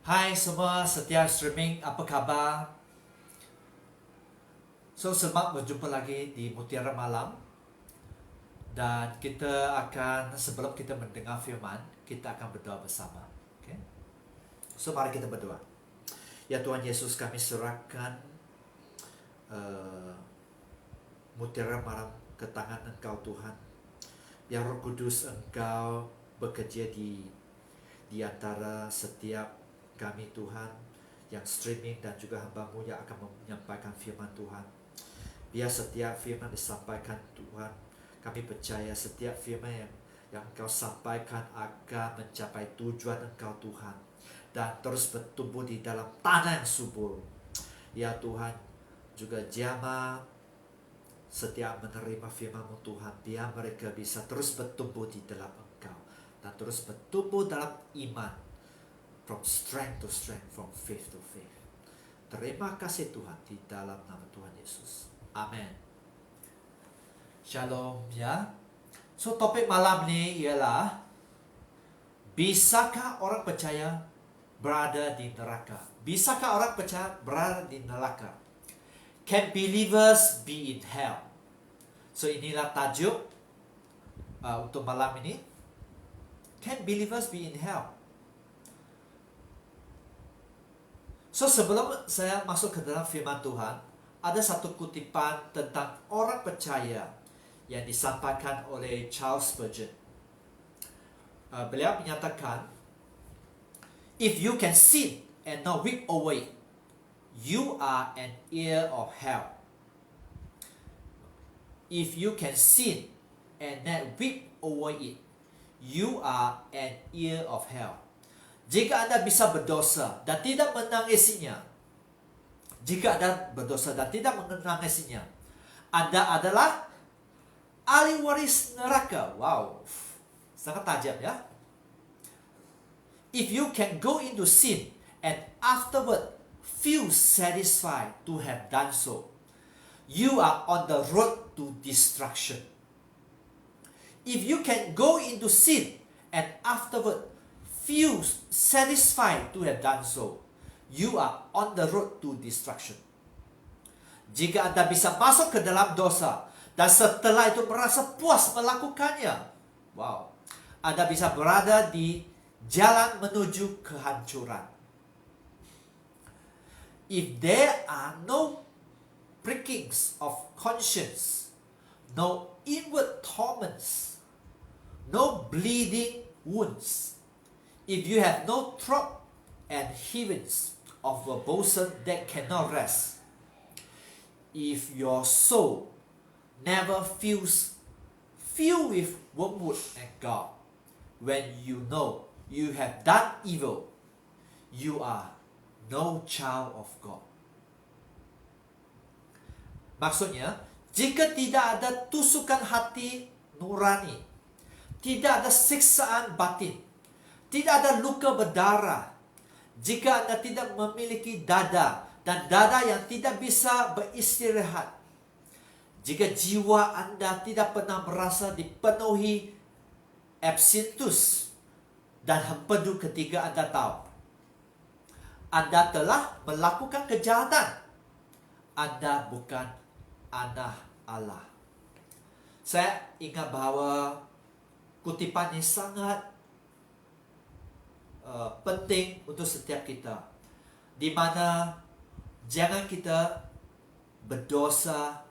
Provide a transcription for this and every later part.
Hai semua setia streaming, apa kabar? Selamat berjumpa lagi di Mutiara Malam. Dan kita akan, sebelum kita mendengar firman, kita akan berdoa bersama. Okay? Mari kita berdoa. Ya Tuhan Yesus, kami serahkan Mutiara Malam ke tangan Engkau Tuhan. Biar Roh Kudus Engkau bekerja di antara setiap kami Tuhan yang streaming dan juga hamba-Mu yang akan menyampaikan firman Tuhan. Biar setiap firman disampaikan Tuhan, kami percaya setiap firman yang Engkau sampaikan akan mencapai tujuan Engkau Tuhan dan terus bertumbuh di dalam tanah yang subur. Ya Tuhan, juga jamaah setiap menerima firman-Mu Tuhan, biar mereka bisa terus bertumbuh di dalam Engkau dan terus bertumbuh dalam iman, from strength to strength, from faith to faith. Terima kasih Tuhan, di dalam nama Tuhan Yesus. Amin. Shalom ya. Topik malam ini ialah, bisakah orang percaya berada di neraka? Bisakah orang percaya berada di neraka? Can believers be in hell? Inilah tajuk untuk malam ini. Can believers be in hell? Sebelum saya masuk ke dalam firman Tuhan, ada satu kutipan tentang orang percaya yang disampaikan oleh Charles Spurgeon. Beliau menyatakan, if you can sin and not weep over it, you are an heir of hell. If you can sin and not weep over it, you are an heir of hell. Jika Anda bisa berdosa dan tidak menangisinya, Anda adalah ahli waris neraka. Wow, sangat tajam ya. If you can go into sin and afterward feel satisfied to have done so, you are on the road to destruction. If you can go into sin and afterward feel satisfied to have done so, you are on the road to destruction. Jika Anda bisa masuk ke dalam dosa dan setelah itu merasa puas melakukannya, wow, Anda bisa berada di jalan menuju kehancuran. If there are no prickings of conscience, no inward torments, no bleeding wounds, if you have no throb and heavings of a bosom that cannot rest, if your soul never feels filled with wormwood and gall, when you know you have done evil, you are no child of God. Maksudnya, jika tidak ada tusukan hati nurani, tidak ada siksaan batin, tidak ada luka berdarah, jika Anda tidak memiliki dada dan dada yang tidak bisa beristirahat, jika jiwa Anda tidak pernah merasa dipenuhi absintus dan hempedu ketika Anda tahu Anda telah melakukan kejahatan, Anda bukan anak Allah. Saya ingat bahawa kutipan ini sangat penting untuk setiap kita, di mana jangan kita berdosa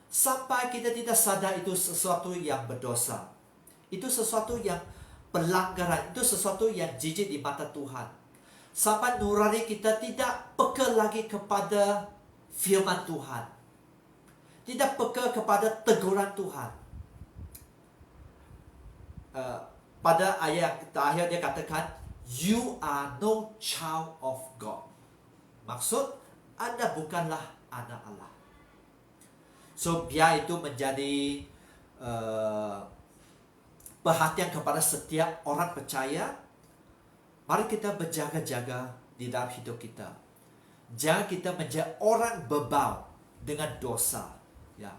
sampai kita tidak sadar itu sesuatu yang berdosa, itu sesuatu yang pelanggaran, itu sesuatu yang jijik di mata Tuhan, sampai nurani kita tidak peka lagi kepada firman Tuhan, tidak peka kepada teguran Tuhan. Pada ayat terakhir dia katakan, you are no child of God. Maksud, Anda bukanlah anak Allah. Biar itu menjadi perhatian kepada setiap orang percaya. Mari kita berjaga-jaga di dalam hidup kita. Jangan kita menjadi orang bebal dengan dosa. Ya.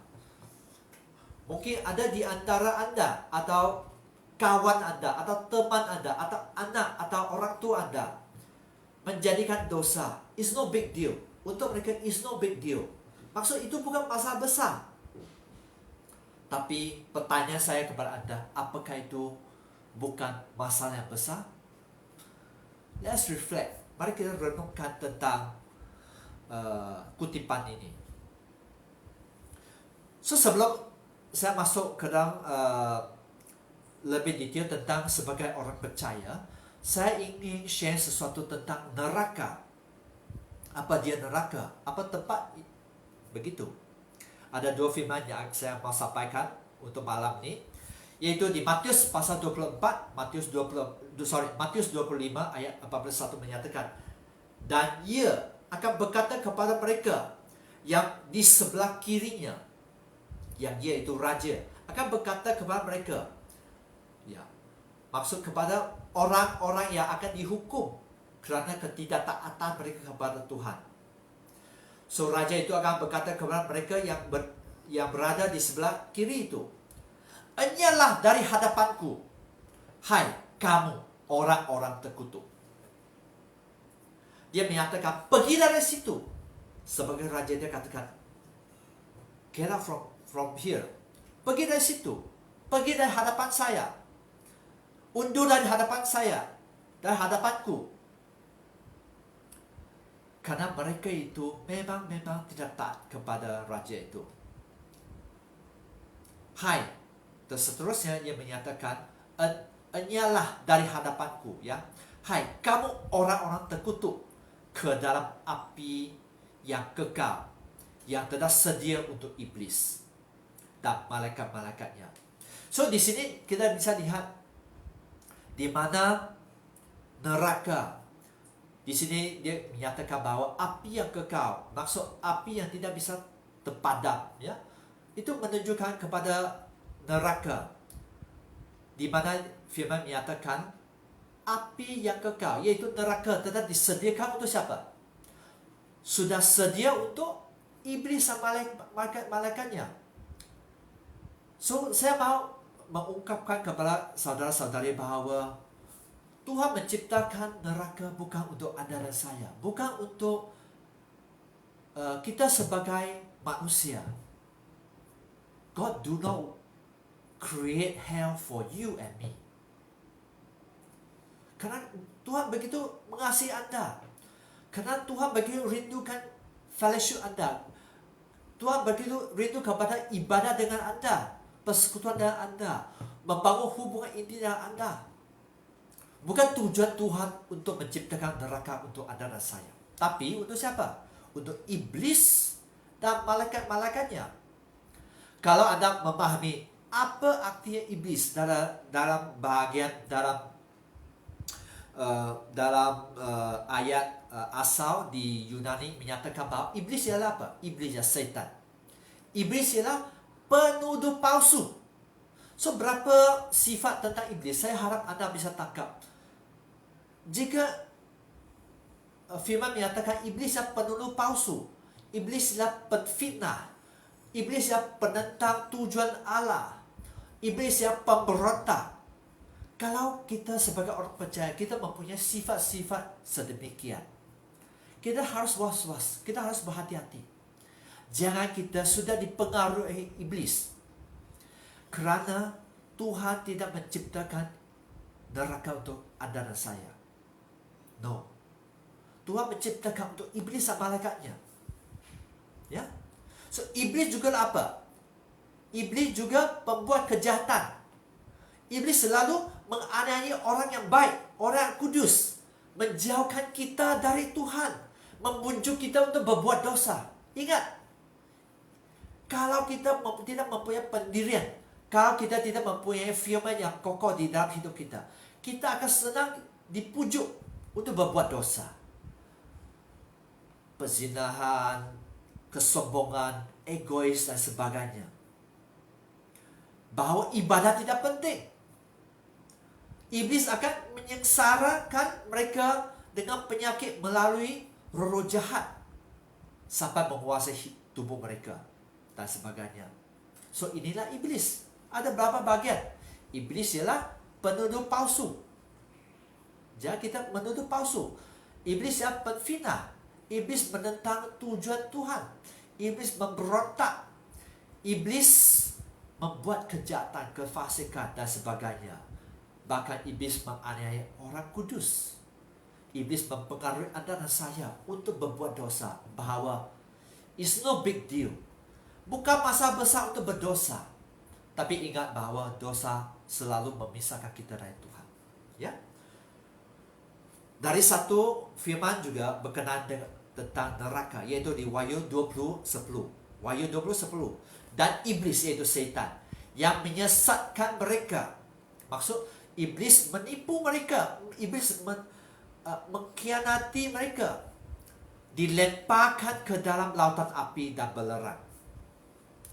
Mungkin ada di antara Anda atau kawan Anda, atau teman Anda, atau anak, atau orang tua Anda menjadikan dosa. It's no big deal. Untuk mereka, it's no big deal. Maksud itu bukan masalah besar. Tapi pertanyaan saya kepada anda, apakah itu bukan masalah yang besar? Let's reflect. Mari kita renungkan tentang kutipan ini. So sebelum saya masuk ke dalam lebih detail tentang sebagai orang percaya, saya ingin share sesuatu tentang neraka. Apa dia neraka? Apa tempat begitu? Ada dua firman yang saya mau sampaikan untuk malam ini, yaitu di Matius pasal 24, Matius 25 ayat 41 menyatakan, dan ia akan berkata kepada mereka yang di sebelah kirinya, yang ia itu raja, akan berkata kepada mereka, ya, maksud kepada orang-orang yang akan dihukum kerana ketidaktaatan mereka kepada Tuhan. So raja itu akan berkata kepada mereka yang berada di sebelah kiri itu, "Enyahlah dari hadapanku, hai kamu orang-orang terkutuk." Dia menyatakan, pergi dari situ. Sebagai raja dia katakan, get out from here. Pergi dari situ. Pergi dari hadapan saya. Undur dari hadapan saya. Dari hadapanku. Karena mereka itu memang tidak taat kepada raja itu. Hai. Dan seterusnya dia menyatakan, enyahlah dari hadapanku, ya. Hai, kamu orang-orang terkutuk ke dalam api yang kekal, yang telah sedia untuk iblis dan malaikat-malaikatnya. So di sini kita bisa lihat di mana neraka. Di sini dia menyatakan bahwa api yang kekal, maksud api yang tidak bisa terpadam, ya. Itu menunjukkan kepada neraka, di mana firman menyatakan api yang kekal, yaitu neraka, telah disediakan untuk siapa? Sudah sedia untuk iblis dan malaikat-malaikatnya. So, saya mau mengungkapkan kepada saudara-saudari bahawa Tuhan menciptakan neraka bukan untuk anda dan saya, bukan untuk kita sebagai manusia. God do not create hell for you and me. Karena Tuhan begitu mengasihi anda. Karena Tuhan begitu rindukan fellowship anda. Tuhan begitu rindu kepada ibadah dengan anda, persekutuan dengan anda, membangun hubungan intim dengan anda. Bukan tujuan Tuhan untuk menciptakan neraka untuk anda dan saya. Tapi untuk siapa? Untuk iblis dan malaikat-malaikatnya. Kalau anda memahami apa artinya iblis dalam bahagian ayat asal di Yunani menyatakan bahawa iblis ialah apa? Iblis ialah setan. Iblis ialah penuduh palsu. So berapa sifat tentang iblis? Saya harap anda bisa tangkap. Jika firman menyatakan iblis ialah penuduh palsu, iblis ialah penfitnah, iblis ialah penentang tujuan Allah, iblis ialah pemberontak. Kalau kita sebagai orang percaya, kita mempunyai sifat-sifat sedemikian, kita harus was-was, kita harus berhati-hati. Jangan kita sudah dipengaruhi iblis. Kerana Tuhan tidak menciptakan neraka untuk anda dan saya. No. Tuhan menciptakan untuk iblis dan malaikatnya. Ya. So, iblis juga apa? Iblis juga pembuat kejahatan. Iblis selalu menganiaya orang yang baik, orang yang kudus, menjauhkan kita dari Tuhan, membujuk kita untuk berbuat dosa. Ingat, kalau kita tidak mempunyai pendirian, kalau kita tidak mempunyai firman yang kokoh di dalam hidup kita, kita akan senang dipujuk untuk berbuat dosa. Perzinahan, kesombongan, egois dan sebagainya. Bahawa ibadah tidak penting. Iblis akan menyengsarakan mereka dengan penyakit melalui roh jahat sampai menguasai tubuh mereka dan sebagainya. So inilah iblis. Ada berapa bagian? Iblis ialah penuduh palsu. Jadi kita menuduh palsu. Iblis yang menfitnah. Iblis menentang tujuan Tuhan. Iblis memberontak. Iblis membuat kejahatan, kefasikan dan sebagainya. Bahkan iblis menganiaya orang kudus. Iblis mempengaruhi Anda dan saya untuk berbuat dosa. Bahwa it's no big deal. Bukan masalah besar untuk berdosa. Tapi ingat bahwa dosa selalu memisahkan kita dari Tuhan. Ya. Dari satu firman juga berkenaan dengan tentang neraka, yaitu di Wahyu 20:10. Wahyu 20:10. Dan iblis, yaitu setan, yang menyesatkan mereka. Maksud, iblis menipu mereka. Iblis mengkhianati mereka. Dilemparkan ke dalam lautan api dan belerang.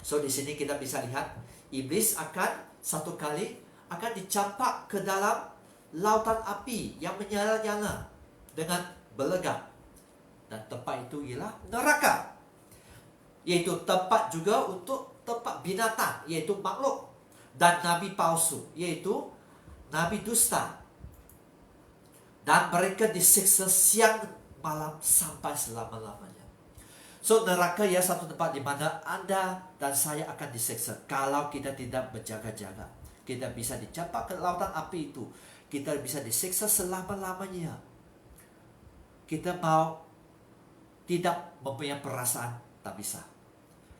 So, di sini kita bisa lihat, iblis akan satu kali akan dicampak ke dalam lautan api yang menyala-nyala dengan belegang. Dan tempat itu ialah neraka. Yaitu tempat juga untuk tempat binatang, yaitu makhluk. Dan nabi palsu, yaitu nabi dusta. Dan mereka disiksa siang malam sampai selama-lamanya. So, neraka ya satu tempat di mana Anda dan saya akan disiksa kalau kita tidak berjaga-jaga. Kita bisa dicampak ke lautan api itu. Kita bisa disiksa selama-lamanya. Kita mau tidak mempunyai perasaan, tak bisa.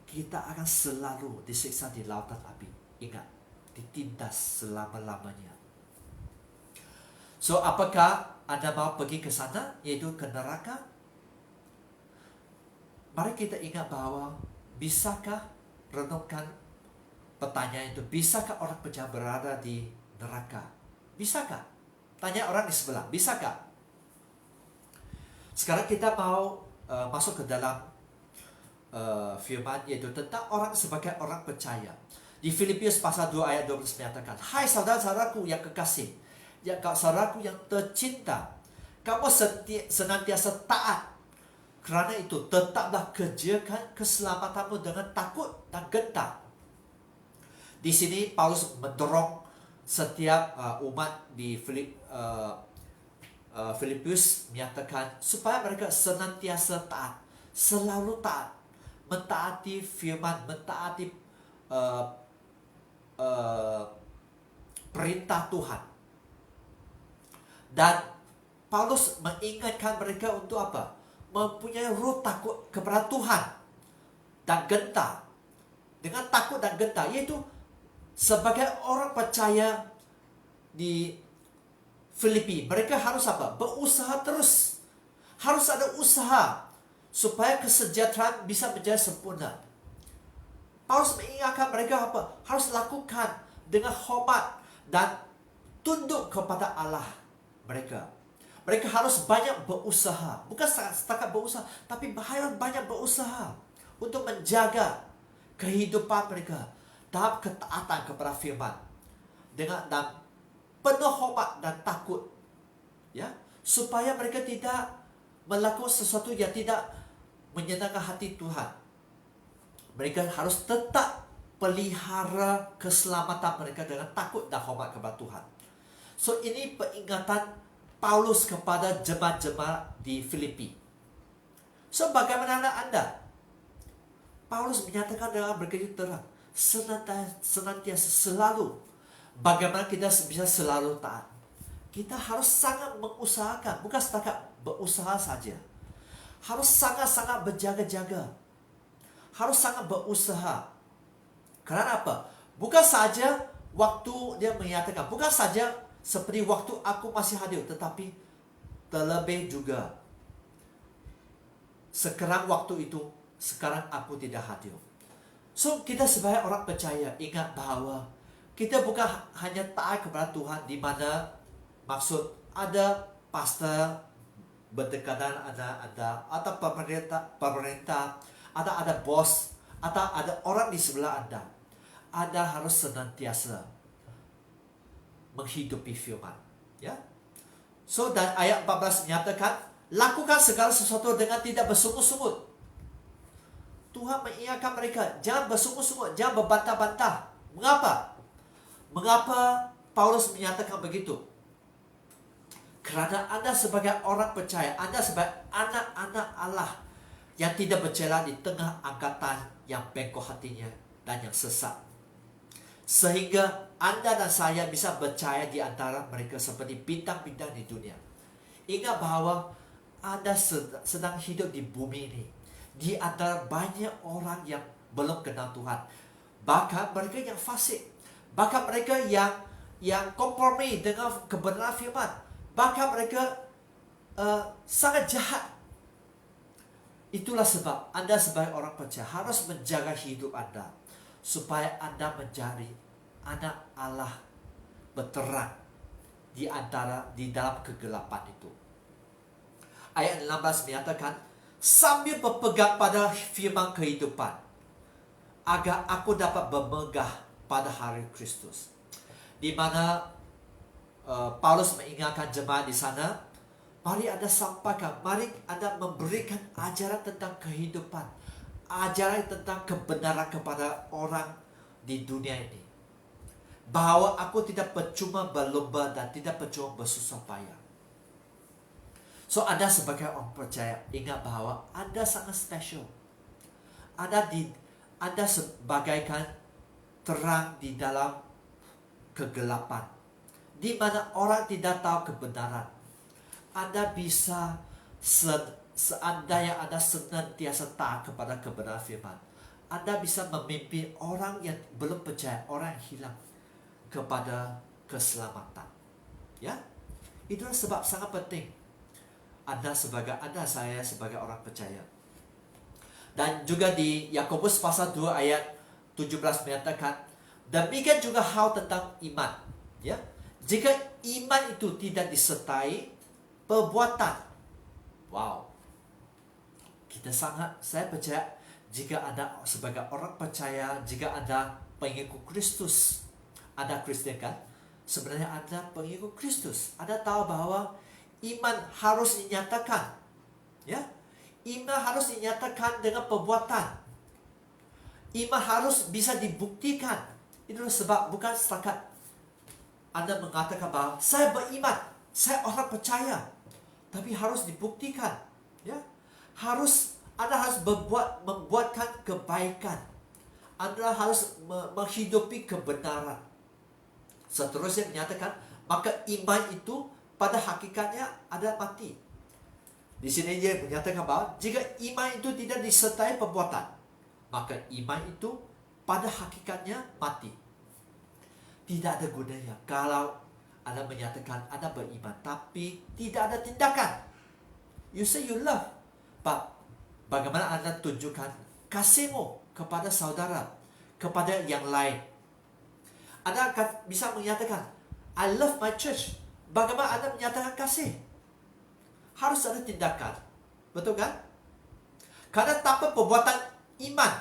Kita akan selalu disiksa di lautan api. Ingat, ditindas selama-lamanya. So, apakah Anda mau pergi ke sana, yaitu ke neraka? Mari kita ingat bahwa bisakah renungkan pertanyaan itu, bisakah orang percaya berada di neraka? Bisakah? Tanya orang di sebelah, bisakah? Sekarang kita mau masuk ke dalam firman, yaitu tentang orang sebagai orang percaya. Di Filipius pasal 2 ayat 12 menyatakan, hai saudara-saudaraku yang kekasih, ya saudaraku yang tercinta, kamu senantiasa taat. Kerana itu tetaplah kerjakan keselamatanmu dengan takut dan gentar. Di sini Paulus mendorong setiap umat di Filipius menyatakan supaya mereka senantiasa taat, selalu taat, mentaati firman, mentaati perintah Tuhan. Dan Paulus mengingatkan mereka untuk apa? Mempunyai ruh takut kepada Tuhan dan gentar. Dengan takut dan gentar, yaitu sebagai orang percaya di Filipi, mereka harus apa? Berusaha terus. Harus ada usaha supaya kesejahteraan bisa menjadi sempurna. Paulus mengingatkan mereka apa? Harus lakukan dengan hormat dan tunduk kepada Allah mereka. Mereka harus banyak berusaha. Bukan setakat berusaha, tapi harus banyak berusaha untuk menjaga kehidupan mereka dalam ketaatan kepada firman. Dan penuh hormat dan takut. Ya, supaya mereka tidak melakukan sesuatu yang tidak menyenangkan hati Tuhan. Mereka harus tetap pelihara keselamatan mereka dengan takut dan hormat kepada Tuhan. So, ini peringatan Paulus kepada jemaat-jemaat di Filipi. So, bagaimana Anda? Paulus menyatakan dengan begitu terang, senantiasa selalu. Bagaimana kita bisa selalu taat? Kita harus sangat mengusahakan, bukan setakat berusaha saja. Harus sangat-sangat berjaga-jaga. Harus sangat berusaha. Karena apa? Bukan saja waktu dia menyatakan, bukan saja seperti waktu aku masih hadir, tetapi terlebih juga sekarang waktu itu, sekarang aku tidak hadir. So, kita sebagai orang percaya ingat bahwa kita bukan hanya taat kepada Tuhan di mana maksud ada pastor berdekatan, ada atau pemerintah, ada bos, atau ada orang di sebelah Anda. Anda harus senantiasa menghidupi firman, ya. So, dan ayat 14 menyatakan, lakukan segala sesuatu dengan tidak bersungut-sungut. Tuhan mengingatkan mereka, jangan bersungut-sungut, jangan berbantah-bantah. Mengapa? Mengapa Paulus menyatakan begitu? Kerana Anda sebagai orang percaya, Anda sebagai anak-anak Allah yang tidak bercela di tengah angkatan yang bengkok hatinya dan yang sesat. Sehingga Anda dan saya bisa bercahaya di antara mereka seperti bintang-bintang di dunia. Ingat bahawa Anda sedang hidup di bumi ini, di antara banyak orang yang belum kenal Tuhan. Bahkan mereka yang fasik, bahkan mereka yang kompromi dengan kebenaran firman, bahkan mereka sangat jahat. Itulah sebab Anda sebagai orang percaya harus menjaga hidup Anda, supaya Anda menjadi anak Allah berterang di dalam kegelapan itu. Ayat 16 menyatakan, sambil berpegang pada firman kehidupan, agar aku dapat bermegah pada hari Kristus. Di mana Paulus mengingatkan jemaat di sana, mari Anda sampaikan, mari Anda memberikan ajaran tentang kehidupan, ajaran tentang kebenaran kepada orang di dunia ini. Bahwa aku tidak percuma berlomba dan tidak percuma bersusah payah. So, Anda sebagai orang percaya, ingat bahwa Anda sangat special. Anda sebagaikan terang di dalam kegelapan, di mana orang tidak tahu kebenaran. Anda bisa seandainya Anda senantiasa taat kepada kebenaran firman, Anda bisa memimpin orang yang belum percaya, orang yang hilang, kepada keselamatan. Ya, itulah sebab sangat penting saya sebagai orang percaya. Dan juga di Yakobus pasal 2 ayat 17 menyatakan, demikian juga hal tentang iman. Ya, jika iman itu tidak disertai perbuatan, wow, saya percaya jika Anda sebagai orang percaya, jika Anda pengikut Kristus, Anda Kristen kan? Sebenarnya Anda pengikut Kristus. Anda tahu bahwa iman harus dinyatakan. Ya, iman harus dinyatakan dengan perbuatan. Iman harus bisa dibuktikan. Itulah sebab bukan setakat Anda mengatakan bahwa saya beriman, saya orang percaya, tapi harus dibuktikan. Ya, Anda harus membuatkan kebaikan. Anda harus menghidupi kebenaran. Seterusnya menyatakan, maka iman itu pada hakikatnya adalah mati. Di sini dia menyatakan bahwa jika iman itu tidak disertai perbuatan, maka iman itu pada hakikatnya mati. Tidak ada gunanya kalau Anda menyatakan Anda beriman, tapi tidak ada tindakan. You say you love, but bagaimana Anda tunjukkan kasihmu kepada saudara, kepada yang lain? Anda akan bisa menyatakan, I love my church. Bagaimana Anda menyatakan kasih? Harus ada tindakan. Betul kan? Karena tanpa perbuatan iman,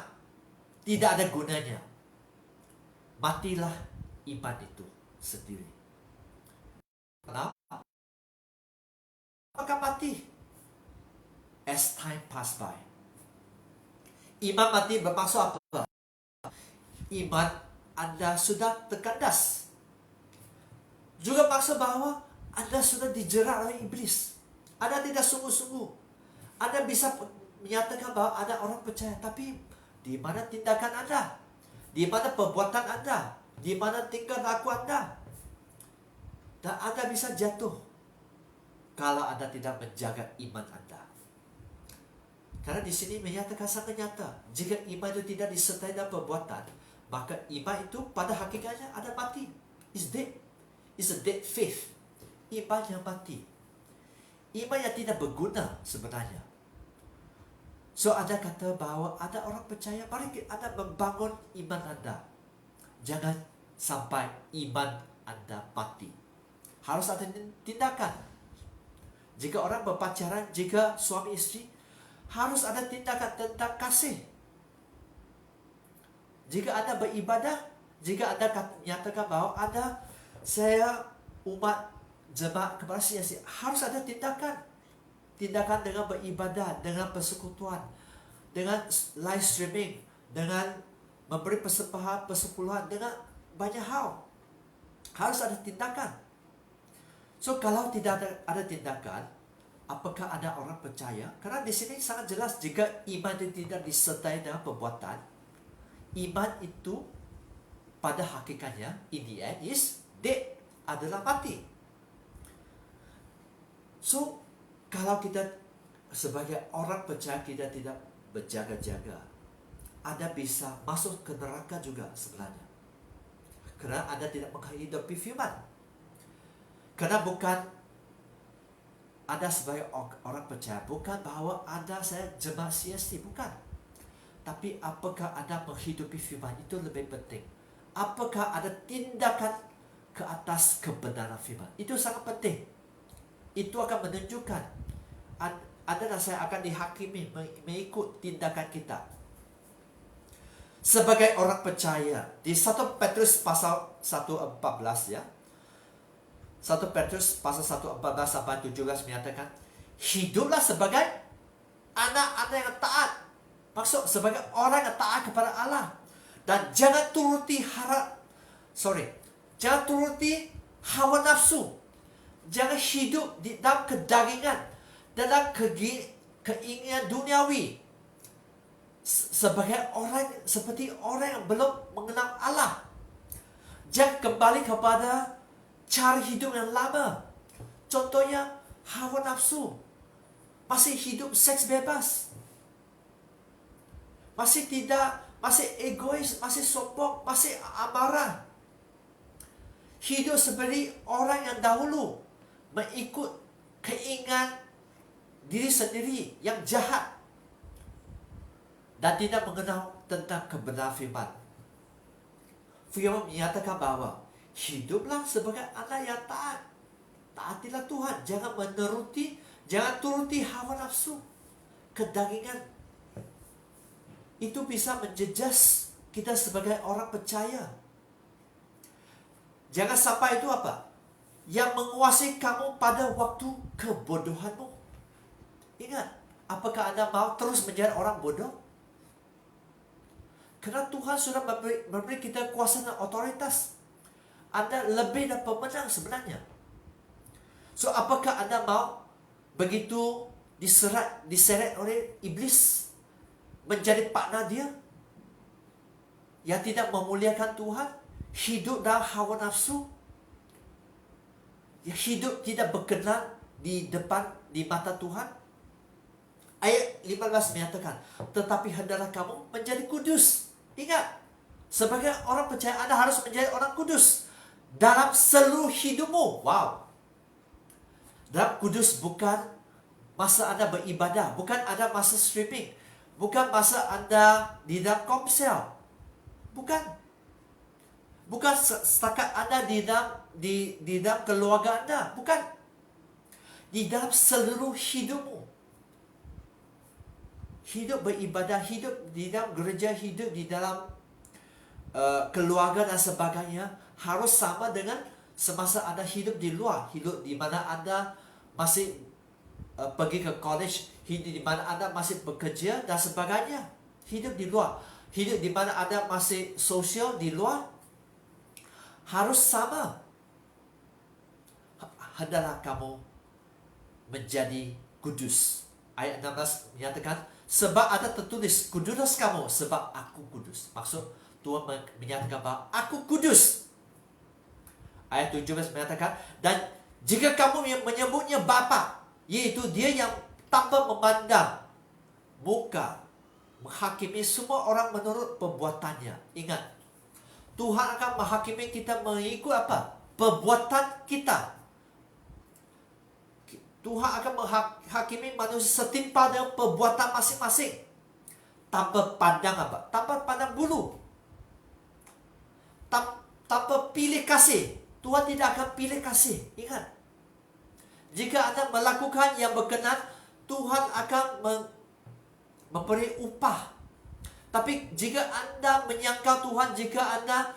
tidak ada gunanya. Matilah iman itu sendiri. Kenapa? Maka mati. As time pass by. Iman mati bermaksud apa? Iman Anda sudah terkandas. Juga maksud bahwa Anda sudah dijerat oleh iblis. Anda tidak sungguh-sungguh. Anda bisa menyatakan bahwa ada orang percaya, tapi di mana tindakan Anda? Di mana perbuatan Anda? Di mana tingkah laku Anda? Dan Anda bisa jatuh kalau Anda tidak menjaga iman Anda. Karena di sini menyatakan sangat nyata, jika iman itu tidak disertai dengan perbuatan, maka iman itu pada hakikatnya ada mati. It's dead. It's a dead faith. Iman yang mati. Iman yang tidak berguna sebenarnya. So, Anda kata bahwa ada orang percaya, mari Anda membangun iman Anda. Jangan sampai iman Anda mati. Harus ada tindakan. Jika orang berpacaran, jika suami istri, harus ada tindakan tentang kasih. Jika Anda beribadah, jika Anda nyatakan bahwa saya umat jemaat kepada siasi, harus ada tindakan. Tindakan dengan beribadah, dengan persekutuan, dengan live streaming, dengan memberi persepuluhan, dengan banyak hal. Harus ada tindakan. So kalau tidak ada tindakan, apakah ada orang percaya? Karena di sini sangat jelas, jika iman itu tidak disertai dengan perbuatan, iman itu pada hakikatnya in the end is dead, adalah mati. So kalau kita sebagai orang percaya kita tidak berjaga-jaga, Anda bisa masuk ke neraka juga sebenarnya, karena Anda tidak menghidupi firman. Karena bukan Anda sebagai orang percaya, bukan bahwa Anda saya jemaat CST, bukan. Tapi apakah Anda menghidupi firman, itu lebih penting. Apakah ada tindakan ke atas kebenaran firman, itu sangat penting. Itu akan menunjukkan Anda dan saya akan dihakimi mengikut tindakan kita. Sebagai orang percaya, di 1 Petrus pasal 1:14 ya. 1 Petrus pasal 1:14-17 menyatakan, hiduplah sebagai anak-anak yang taat. Maksud sebagai orang yang taat kepada Allah. Dan jangan turuti jangan turuti hawa nafsu. Jangan hidup di dalam kedagingan, dalam keinginan duniawi. Seperti orang yang belum mengenal Allah. Jangan kembali kepada cara hidup yang lama. Contohnya hawa nafsu, masih hidup seks bebas, masih egois, masih sombong, masih amarah. Hidup seperti orang yang dahulu, mengikut keinginan diri sendiri yang jahat, dan tidak mengenal tentang kebenaran firman. Firman menyatakan bahwa hiduplah sebagai anak yang taat. Taatilah Tuhan. Jangan turuti hawa nafsu, kedagingan. Itu bisa menjejas kita sebagai orang percaya. Jangan sampai itu apa? Yang menguasai kamu pada waktu kebodohanmu. Ingat, apakah Anda mau terus menjadi orang bodoh? Karena Tuhan sudah memberi kita kuasa dan otoritas. Anda lebih dan pemenang sebenarnya. So apakah Anda mau begitu diseret oleh iblis menjadi partner dia, yang tidak memuliakan Tuhan, hidup dalam hawa nafsu, yang hidup tidak berkenan di mata Tuhan? Ayat 15 menyatakan, tetapi hendaklah kamu menjadi kudus. Ingat, sebagai orang percaya Anda harus menjadi orang kudus dalam seluruh hidupmu. Wow. Dalam kudus bukan masa Anda beribadah, bukan ada masa stripping, bukan masa Anda di dalam komsel, bukan setakat Anda di dalam keluarga Anda, bukan. Di dalam seluruh hidupmu. Hidup beribadah, hidup di dalam gereja, hidup di dalam keluarga dan sebagainya harus sama dengan semasa Anda hidup di luar, hidup di mana Anda masih pergi ke college, hidup di mana Anda masih bekerja dan sebagainya. Hidup di luar, hidup di mana Anda masih sosial di luar, harus sama. Hendaklah kamu menjadi kudus. Ayat 16 menyatakan, sebab ada tertulis, kuduslah kamu sebab aku kudus. Maksud Tuhan menyatakan bahwa aku kudus. Ayat 17 menyatakan, dan jika kamu menyebutnya Bapa, yaitu Dia yang tanpa memandang muka, menghakimi semua orang menurut perbuatannya. Ingat, Tuhan akan menghakimi kita mengikut apa? Perbuatan kita. Tuhan akan menghakimi manusia setimpal dengan perbuatan masing-masing. Tanpa pandang apa? Tanpa pandang bulu. Tanpa pilih kasih. Tuhan tidak akan pilih kasih. Ingat. Jika Anda melakukan yang berkenan, Tuhan akan memberi upah. Tapi jika Anda menyangkal Tuhan, jika Anda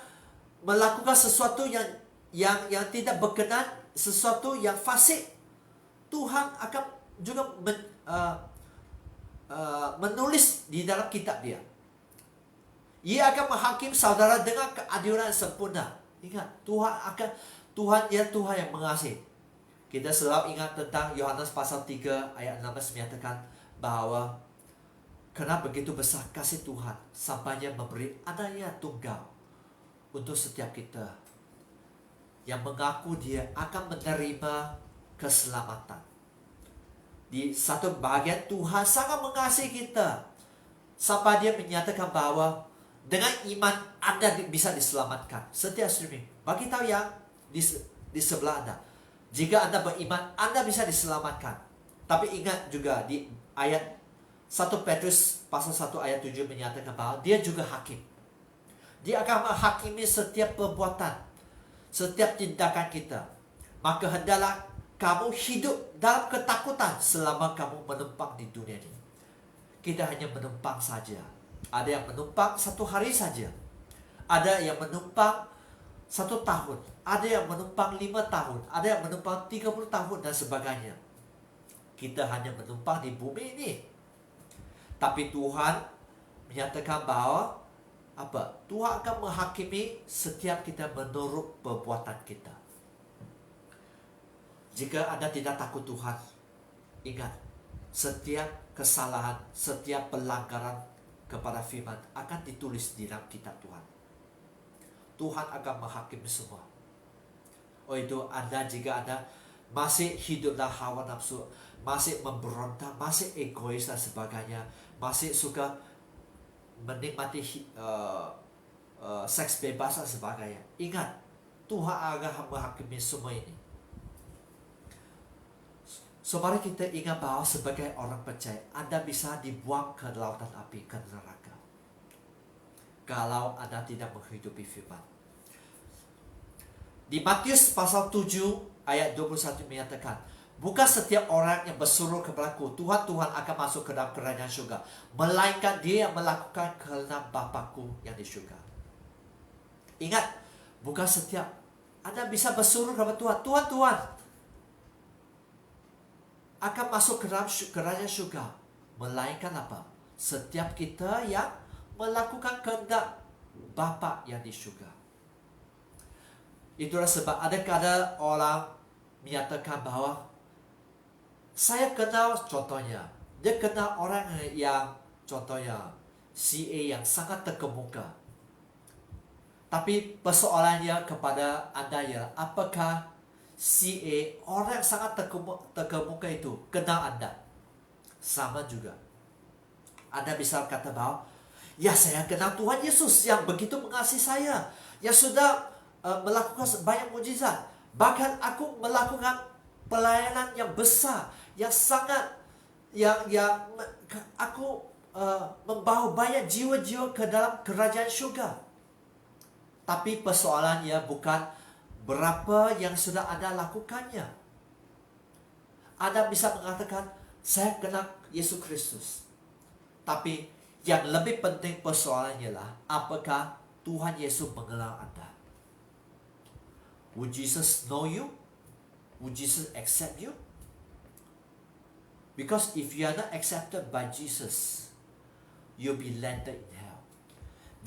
melakukan sesuatu yang tidak berkenan, sesuatu yang fasik, Tuhan akan juga menulis di dalam kitab Dia. Ia akan menghakim saudara dengan keadilan sempurna. Ingat, Tuhan ya Tuhan yang mengasihi. Kita selalu ingat tentang Yohanes pasal 3 ayat 16 menyatakan bahwa karena begitu besar kasih Tuhan sampainya memberi anaknya tunggal untuk setiap kita yang mengaku dia akan menerima keselamatan. Di satu bagian Tuhan sangat mengasihi kita sampai dia menyatakan bahwa dengan iman Anda bisa diselamatkan. Setiap streaming bagi tahu yang di sebelah Anda, jika Anda beriman Anda bisa diselamatkan. Tapi ingat juga di ayat 1 Petrus pasal 1 ayat 7 menyatakan bahwa dia juga hakim. Dia akan menghakimi setiap perbuatan, setiap tindakan kita. Maka hendaklah kamu hidup dalam ketakutan selama kamu menumpang di dunia ini. Kita hanya menumpang saja. Ada yang menumpang 1 hari saja. Ada yang menumpang 1 tahun. Ada yang menumpang 5 tahun. Ada yang menumpang 30 tahun dan sebagainya. Kita hanya menumpang di bumi ini. Tapi Tuhan menyatakan bahwa Tuhan akan menghakimi setiap kita menurut perbuatan kita. Jika Anda tidak takut Tuhan, ingat, setiap kesalahan, setiap pelanggaran kepada firman akan ditulis di dalam kitab Tuhan. Tuhan akan menghakimi semua. Itu jika Anda masih hidup dalam hawa nafsu, masih memberontak, masih egois dan sebagainya, masih suka menikmati seks bebas dan sebagainya, ingat, Tuhan akan menghakimi semua ini. So mari kita ingat bahwa sebagai orang percaya, Anda bisa dibuang ke lautan api, ke neraka, kalau Anda tidak menghidupi firman. Di Matius pasal 7 ayat 21 menyatakan, bukan setiap orang yang berseru kepadaku, Tuhan, Tuhan, akan masuk ke dalam kerajaan syurga, melainkan dia yang melakukan kehendak Bapa-Ku yang di syurga. Ingat, bukan setiap Anda bisa berseru kepada Tuhan, Tuhan, Tuhan, akan masuk ke dalam kerajaan syurga, melainkan setiap kita yang melakukan kehendak Bapa yang di syurga. Itulah sebab ada orang menyatakan bahwa saya kenal, contohnya, dia kenal orang yang contohnya CA yang sangat terkemuka. Tapi persoalannya kepada Anda ya, apakah CA, orang yang sangat terkemuka itu, kenal Anda? Sama juga. Anda bisa kata bahwa, ya saya kenal Tuhan Yesus yang begitu mengasihi saya, yang sudah melakukan banyak mukjizat. Bahkan aku melakukan pelayanan yang besar, yang sangat, yang aku membawa banyak jiwa-jiwa ke dalam kerajaan syurga. Tapi persoalannya bukan berapa yang sudah Anda lakukannya. Anda bisa mengatakan, saya kenal Yesus Kristus. Tapi yang lebih penting persoalannya lah, apakah Tuhan Yesus mengenal Anda? Would Jesus know you? Would Jesus accept you? Because if you are not accepted by Jesus, you'll be landed in hell.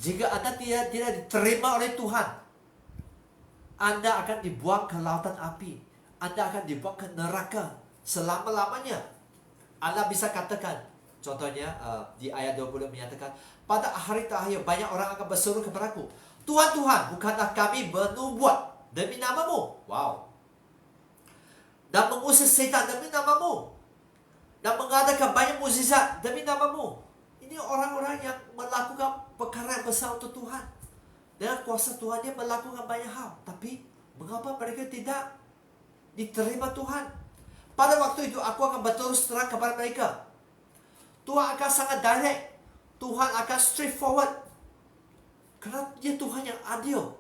Jika Anda tidak diterima oleh Tuhan, Anda akan dibuang ke lautan api. Anda akan dibuang ke neraka selama-lamanya. Anda bisa katakan, contohnya di ayat 20 menyatakan, pada hari terakhir banyak orang akan berseru kepadaku, Tuhan, Tuhan, bukankah kami bernubuat demi namamu? Wow. Dan mengusir setan demi namamu, dan mengadakan banyak mukjizat demi namamu. Ini orang-orang yang melakukan perkara yang besar untuk Tuhan. Dengan kuasa Tuhan dia melakukan banyak hal. Tapi mengapa mereka tidak diterima Tuhan? Pada waktu itu aku akan berterus terang kepada mereka. Tuhan akan sangat direct. Tuhan akan straightforward. Karena dia Tuhan yang adil.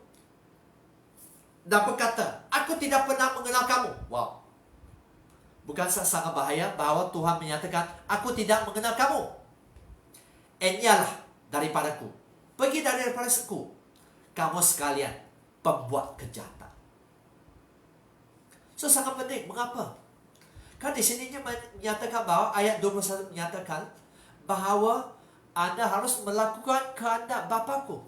Dan berkata, aku tidak pernah mengenal kamu. Wow. Bukan sangat bahaya bahwa Tuhan menyatakan, aku tidak mengenal kamu. Enyalah daripadaku. Pergi daripadaku. Kamu sekalian pembuat kejahatan. So sangat penting. Mengapa? Kan di sininya menyatakan bahwa ayat 21 menyatakan bahwa Anda harus melakukan kehendak Bapa-Ku.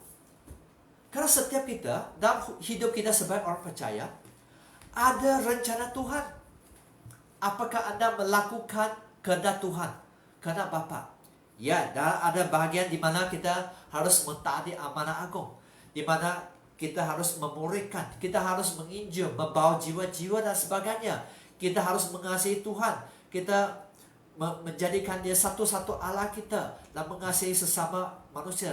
Karena setiap kita dalam hidup kita sebagai orang percaya, ada rencana Tuhan. Apakah Anda melakukan kehendak Tuhan, kehendak Bapa? Ya, ada bahagian di mana kita harus mentaati amanah agung, di mana kita harus memuridkan, kita harus menginjil, membawa jiwa-jiwa dan sebagainya. Kita harus mengasihi Tuhan, kita menjadikan Dia satu-satu Allah kita, dan mengasihi sesama manusia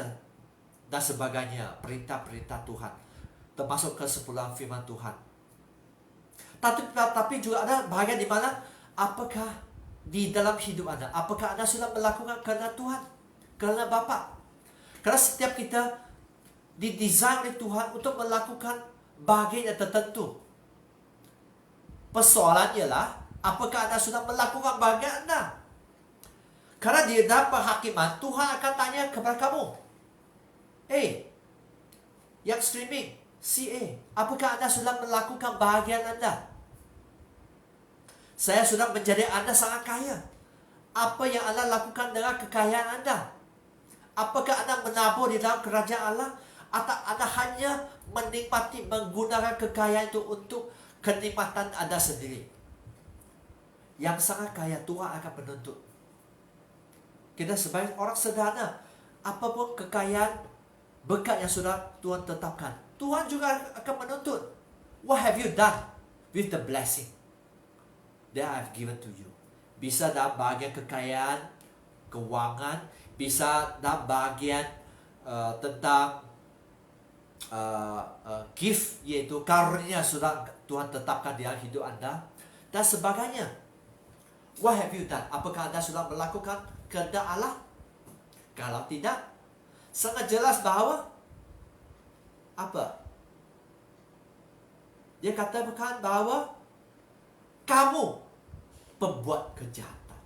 dan sebagainya. Perintah-perintah Tuhan, termasuk kesepuluhan firman Tuhan. Tapi juga ada bahagian di mana apakah di dalam hidup Anda, apakah Anda sudah melakukan kehendak Tuhan, kehendak Bapa? Karena setiap kita didesain oleh Tuhan untuk melakukan bahagian yang tertentu. Persoalannya lah, apakah Anda sudah melakukan bahagian Anda? Karena di dalam penghakiman, Tuhan akan tanya kepada kamu, yang streaming, CA, apakah Anda sudah melakukan bahagian Anda? Saya sudah menjadi Anda sangat kaya. Apa yang Anda lakukan dengan kekayaan Anda? Apakah Anda menabur di dalam kerajaan Allah? Atau Anda hanya menikmati, menggunakan kekayaan itu untuk kenikmatan Anda sendiri? Yang sangat kaya, Tuhan akan menuntut. Kita sebagai orang sederhana, apapun kekayaan, berkat yang sudah Tuhan tetapkan, Tuhan juga akan menuntut. What have you done with the blessing that I've given to you? Bisa dalam bahagian kekayaan, keuangan, bisa dalam bahagian tentang gift, yaitu karunia sudah Tuhan tetapkan di dalam hidup Anda dan sebagainya. What have you done? Apakah Anda sudah melakukan kehendak Allah? Kalau tidak, sangat jelas bahwa apa? Dia katakan bahwa kamu pembuat kejahatan.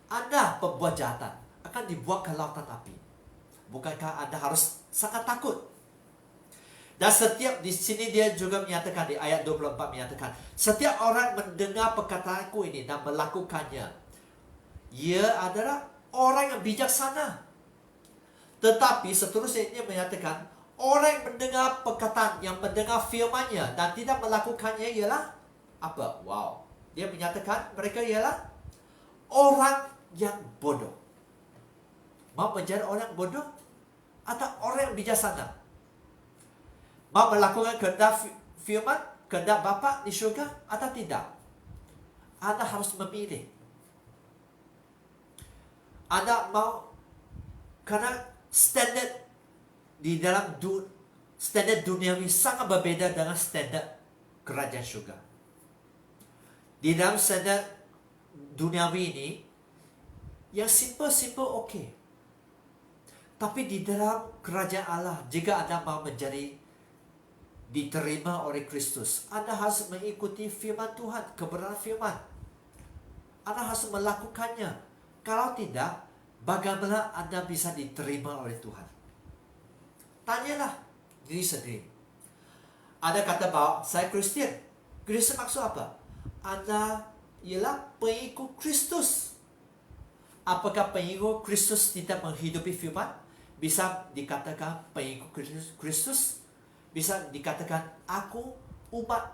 Anda pembuat kejahatan akan dibuang ke lautan api. Bukankah Anda harus sangat takut? Dan setiap di sini dia juga menyatakan, di ayat 24 menyatakan, setiap orang mendengar perkataanku ini dan melakukannya, ia adalah orang yang bijaksana. Tetapi seterusnya dia menyatakan, orang yang mendengar perkataan, yang mendengar firman-Nya dan tidak melakukannya ialah apa? Wow. Dia menyatakan mereka ialah orang yang bodoh. Mau menjadi orang bodoh atau orang yang bijaksana? Mau melakukan kehendak firman, kehendak Bapa di syurga atau tidak? Anda harus memilih. Anda mau, karena standar di dalam standar duniawi sangat berbeda dengan standar kerajaan syurga. Di dalam standar duniawi ini, yang simple-simple okey. Tapi di dalam kerajaan Allah, jika Anda mau menjadi diterima oleh Kristus, Anda harus mengikuti firman Tuhan, kebenaran firman. Anda harus melakukannya. Kalau tidak, bagaimana Anda bisa diterima oleh Tuhan? Tanyalah diri sendiri. Ada kata bahwa saya Kristian. Kristian maksud apa? Anda ialah pengikut Kristus. Apakah pengikut Kristus tidak menghidupi firman? Bisa dikatakan pengikut Kristus? Bisa dikatakan aku umat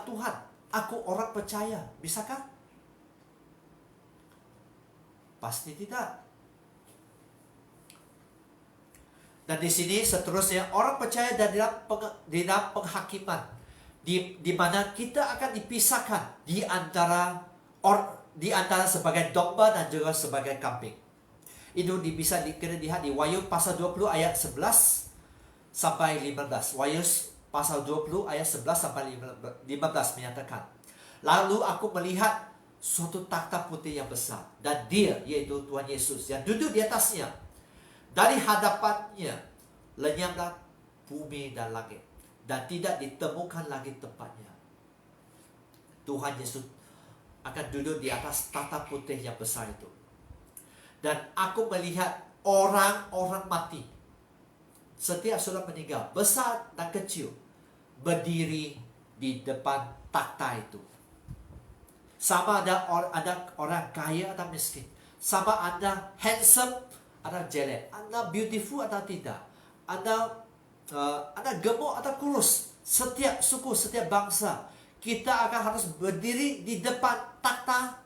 Tuhan, aku orang percaya. Bisakah? Pasti tidak. Dan di sini seterusnya orang percaya dan di dalam penghakiman, di mana kita akan dipisahkan di antara sebagai domba dan juga sebagai kambing. Itu bisa dilihat di Wahyu pasal 20 ayat 11 sampai 15. Wahyu pasal 20 ayat 11 sampai 15 menyatakan, lalu aku melihat suatu takhta putih yang besar, dan Dia, yaitu Tuhan Yesus, yang duduk di atasnya. Dari hadapannya lenyaplah bumi dan langit, dan tidak ditemukan lagi tempatnya. Tuhan Yesus akan duduk di atas takhta putih yang besar itu. Dan aku melihat orang-orang mati, setiap sudah meninggal, besar dan kecil, berdiri di depan takhta itu. Sama ada orang kaya atau miskin, sama Anda handsome atau jelek, Anda beautiful atau tidak, Anda gemuk atau kurus, setiap suku, setiap bangsa, kita akan harus berdiri di depan takhta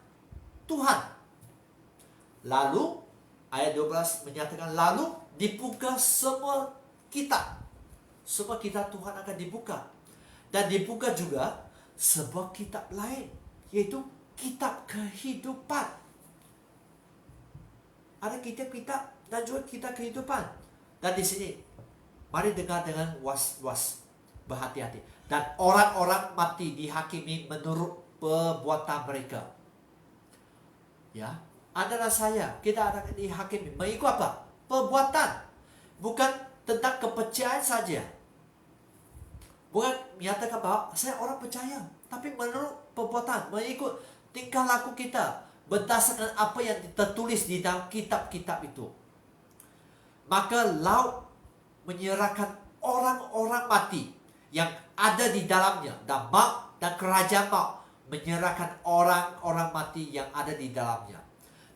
Tuhan. Lalu ayat 12 menyatakan, lalu dibuka semua kitab. Semua kitab Tuhan akan dibuka. Dan dibuka juga sebuah kitab lain, yaitu kitab kehidupan. Ada kitab-kitab dan juga kitab kehidupan. Dan di sini mari dengar dengan was-was, berhati-hati. Dan orang-orang mati dihakimi menurut perbuatan mereka. Ya, Anda dan saya, kita akan dihakimi mengikut apa? Perbuatan. Bukan tentang kepercayaan saja. Bukan menyatakan bahwa saya orang percaya, tapi menurut perbuatan, mengikut tingkah laku kita, berdasarkan apa yang tertulis di dalam kitab-kitab itu. Maka laut menyerahkan orang-orang mati yang ada di dalamnya, dan maut dan kerajaan maut menyerahkan orang-orang mati yang ada di dalamnya,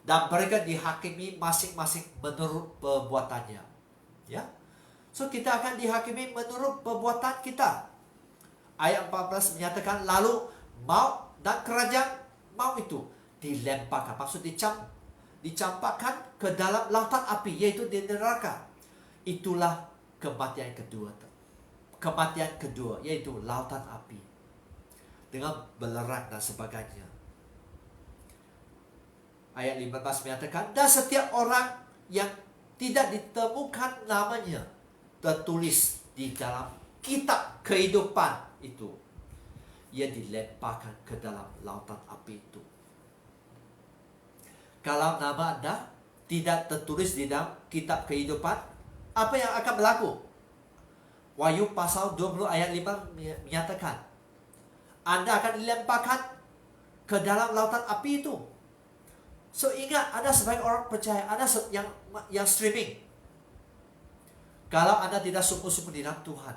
dan mereka dihakimi masing-masing menurut perbuatannya. Ya, so kita akan dihakimi menurut perbuatan kita. Ayat 14 menyatakan, lalu maut dan kerajaan maut itu dilemparkan, maksud dicampakkan ke dalam lautan api, yaitu di neraka. Itulah kematian kedua. Kematian kedua, yaitu lautan api dengan belerang dan sebagainya. Ayat 15 menyatakan, dan setiap orang yang tidak ditemukan namanya tertulis di dalam kitab kehidupan itu, ia dilemparkan ke dalam lautan api itu. Kalau nama Anda tidak tertulis di dalam kitab kehidupan, apa yang akan berlaku? Wahyu pasal 20 ayat 5 menyatakan, Anda akan dilemparkan ke dalam lautan api itu. So ingat, Anda sebagai orang percaya, Anda yang streaming, kalau Anda tidak sungguh-sungguh di dalam Tuhan,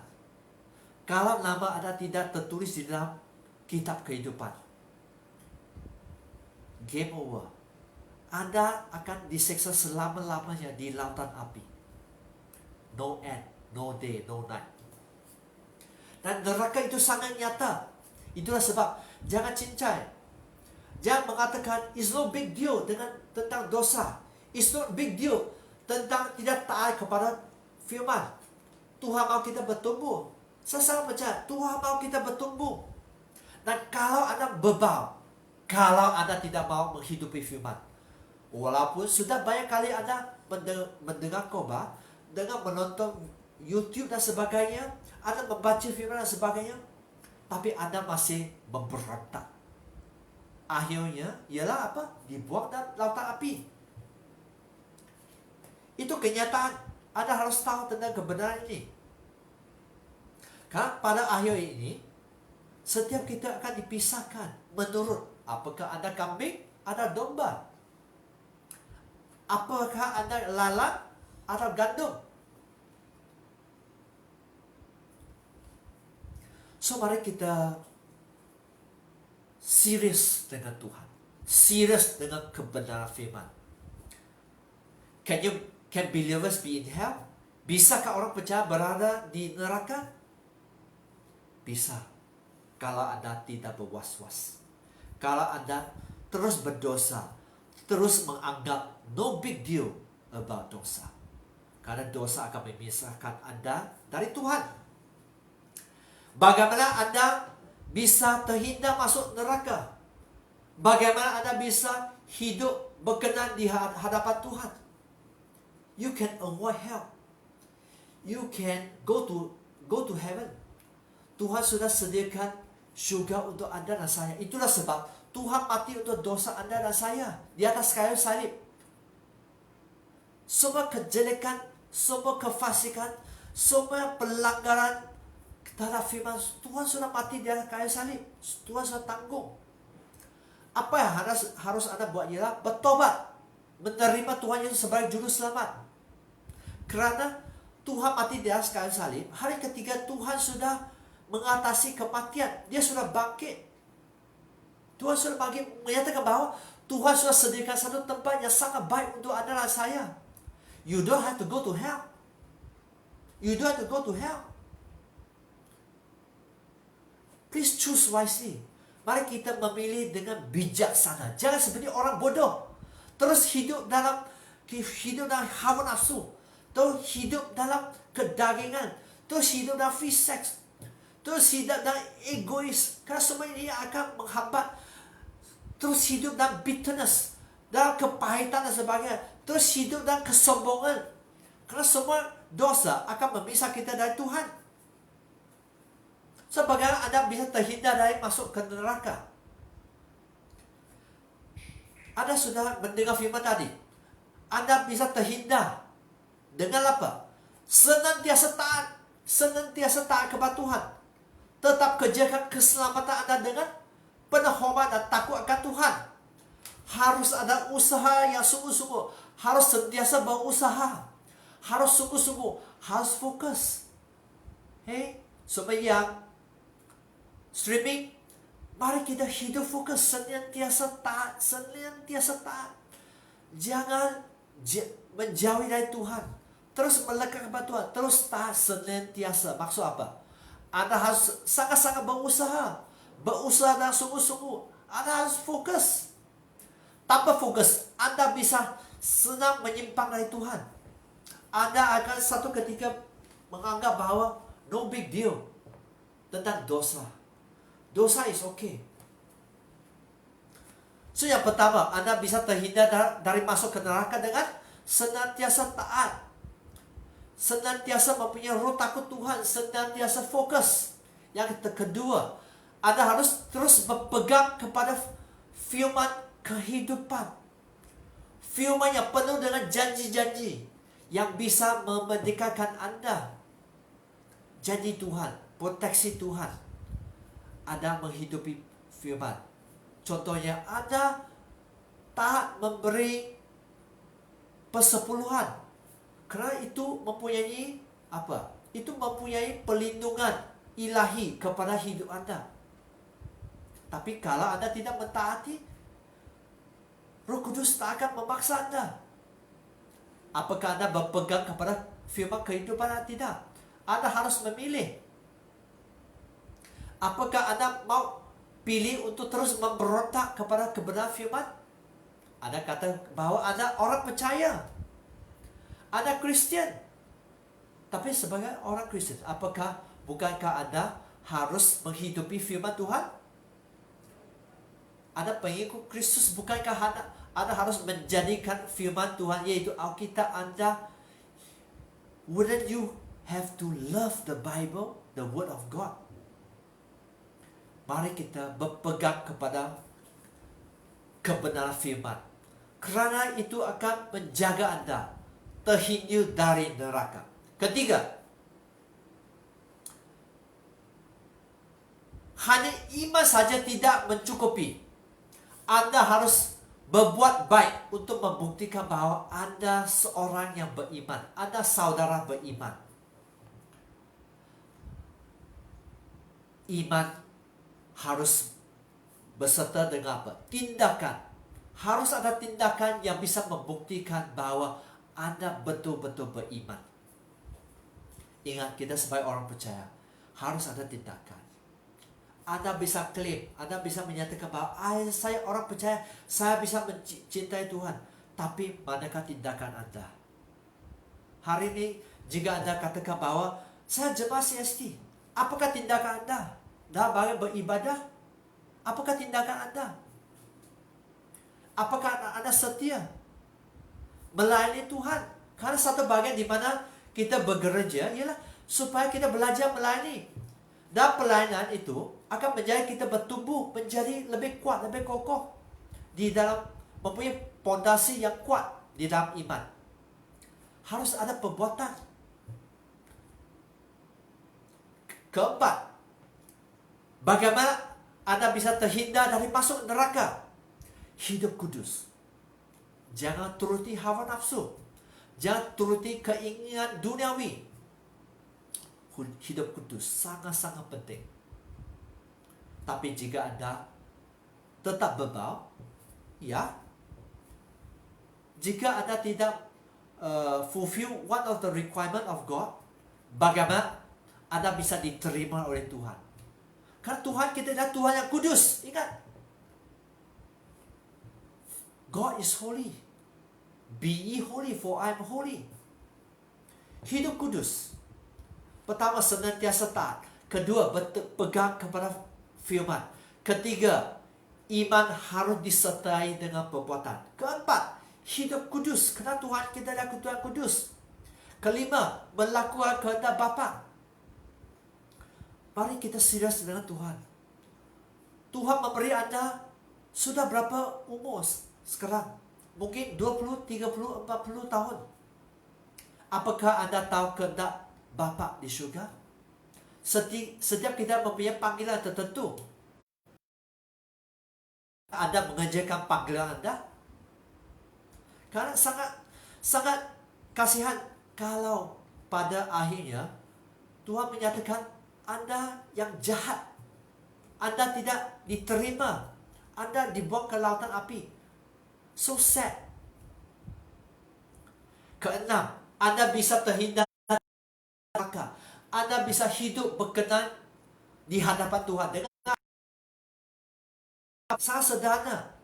kalau nama Anda tidak tertulis di dalam kitab kehidupan, game over. Anda akan diseksa selama-lamanya di lautan api. No end, no day, no night. Dan neraka itu sangat nyata. Itulah sebab jangan cincai. Jangan mengatakan it's no big deal tentang dosa. It's not big deal tentang tidak taat kepada firman. Tuhan mau kita bertumbuh. Saya sangat percaya Tuhan mau kita bertumbuh. Dan kalau Anda bebal, kalau Anda tidak mau menghidupi firman, walaupun sudah banyak kali Anda mendengar khotbah, dengan menonton YouTube dan sebagainya, Anda membaca firman dan sebagainya, tapi Anda masih memberontak. Akhirnya ialah apa? Dibuang dalam lautan api. Itu kenyataan. Anda harus tahu tentang kebenaran ini. Karena pada akhir ini, setiap kita akan dipisahkan menurut apakah Anda kambing atau domba, apakah Anda lalat atau gandum. So mari kita serius dengan Tuhan, serius dengan kebenaran firman. Can believers be in hell? Bisakah orang percaya berada di neraka? Bisa, kalau Anda tidak berwas-was, kalau Anda terus berdosa, terus menganggap no big deal about dosa. Karena dosa akan memisahkan Anda dari Tuhan. Bagaimana Anda bisa terhindar masuk neraka? Bagaimana Anda bisa hidup berkenan di hadapan Tuhan? You can avoid hell. You can go to heaven. Tuhan sudah sediakan syurga untuk Anda dan saya. Itulah sebab Tuhan mati untuk dosa Anda dan saya di atas kayu salib. Semua kejelekan, semua kefasikan, semua pelanggaran terhadap firman Tuhan sudah mati di atas kayu salib. Tuhan sudah tanggung. Apa yang harus Anda buat ialah bertobat, menerima Tuhan Yesus sebagai juru selamat. Kerana Tuhan mati di atas kayu salib, hari ketiga Tuhan sudah mengatasi kematian. Dia sudah bangkit. Tuhan sudah bangkit, menyatakan bahwa Tuhan sudah sediakan satu tempat yang sangat baik untuk Anda dan saya. You don't have to go to hell. You don't have to go to hell. Please choose wisely. Mari kita memilih dengan bijaksana. Jangan seperti orang bodoh. Terus hidup dalam hawa nafsu. Terus hidup dalam kedagingan. Terus hidup dalam free sex. Terus hidup dalam egois. Karena semua ini akan menghambat. Terus hidup dalam bitterness, dalam kepahitan dan sebagainya. Terus hidup dalam kesombongan. Karena semua dosa akan memisah kita dari Tuhan. So, bagaimana Anda bisa terhindar dari masuk ke neraka? Anda sudah mendengar firman tadi. Anda bisa terhindar dengan apa? Senantiasa taat. Senantiasa taat kepada Tuhan. Tetap kerjakan keselamatan Anda dengan penuh hormat dan takut akan Tuhan. Harus ada usaha yang sungguh-sungguh. Harus sentiasa berusaha. Harus sungguh-sungguh. Harus fokus. Supaya yang streaming, mari kita hidup fokus, senantiasa taat, senantiasa taat. Jangan menjauhi dari Tuhan. Terus melekat kepada Tuhan, terus taat senantiasa. Maksud apa? Anda harus sangat-sangat berusaha. Berusaha dan sungguh-sungguh. Anda harus fokus. Tanpa fokus, Anda bisa senang menyimpang dari Tuhan. Anda akan satu ketika menganggap bahwa no big deal tentang dosa. Dosa is okay. So, yang pertama, Anda bisa terhindar dari masuk ke neraka dengan senantiasa taat. Senantiasa mempunyai roh takut Tuhan. Senantiasa fokus. Yang kedua, Anda harus terus berpegang kepada firman kehidupan. Firman yang penuh dengan janji-janji yang bisa memerdekakan Anda. Janji Tuhan, proteksi Tuhan. Anda menghidupi firman. Contohnya, Anda taat memberi persepuluhan. Kerana itu mempunyai apa? Itu mempunyai perlindungan ilahi kepada hidup Anda. Tapi kalau Anda tidak mentaati, Roh Kudus tak akan memaksa Anda. Apakah Anda berpegang kepada firman kehidupan atau tidak? Anda harus memilih. Apakah Anda mau pilih untuk terus memberontak kepada kebenaran firman? Anda kata bahwa Anda orang percaya. Anda Kristian. Tapi sebagai orang Kristian, bukankah Anda harus menghidupi firman Tuhan? Anda pengikut Kristus, bukankah Anda harus menjadikan firman Tuhan, yaitu Alkitab Anda? Wouldn't you have to love the Bible, the Word of God? Mari kita berpegang kepada kebenaran firman. Kerana itu akan menjaga Anda terhindar dari neraka. Ketiga, hanya iman saja tidak mencukupi. Anda harus berbuat baik untuk membuktikan bahwa Anda seorang yang beriman. Anda saudara beriman. Iman harus beserta dengan apa? Tindakan. Harus ada tindakan yang bisa membuktikan bahwa Anda betul-betul beriman. Ingat, kita sebagai orang percaya harus ada tindakan. Anda bisa klaim, Anda bisa menyatakan bahwa saya orang percaya, saya bisa mencintai Tuhan. Tapi manakah tindakan Anda? Hari ini jika Anda katakan bahwa saya jemaat CST, apakah tindakan Anda? Dalam bagian beribadah, apakah tindakan Anda? Apakah Anda setia melayani Tuhan? Karena satu bagian di mana kita bekerja ialah supaya kita belajar melayani. Dan pelayanan itu akan menjadi kita bertumbuh menjadi lebih kuat, lebih kokoh di dalam mempunyai fondasi yang kuat di dalam iman. Harus ada perbuatan. Keempat, bagaimana Anda bisa terhindar dari masuk neraka? Hidup kudus. Jangan turuti hawa nafsu. Jangan turuti keinginan duniawi. Hidup kudus sangat-sangat penting. Tapi jika Anda tetap bebal, ya, jika Anda tidak fulfill one of the requirement of God, bagaimana Anda bisa diterima oleh Tuhan? Karena Tuhan kita adalah Tuhan yang kudus. Ingat. God is holy. Be ye holy, for I am holy. Hidup kudus. Pertama, senantiasa taat. Kedua, berpegang kepada firman. Ketiga, iman harus disertai dengan perbuatan. Keempat, hidup kudus. Kerana Tuhan kita adalah Tuhan kudus. Kelima, melakukan kehendak Bapa. Mari kita serius dengan Tuhan. Tuhan memberi Anda sudah berapa umur sekarang? Mungkin 20, 30, 40 tahun. Apakah Anda tahu kehendak Bapa di syurga? Setiap kita mempunyai panggilan tertentu. Anda mengerjakan panggilan Anda? Karena sangat kasihan kalau pada akhirnya Tuhan menyatakan Anda yang jahat. Anda tidak diterima. Anda dibuang ke lautan api. So sad. Keenam, Anda bisa terhindar dari neraka. Anda bisa hidup berkenan di hadapan Tuhan dengan sangat sederhana,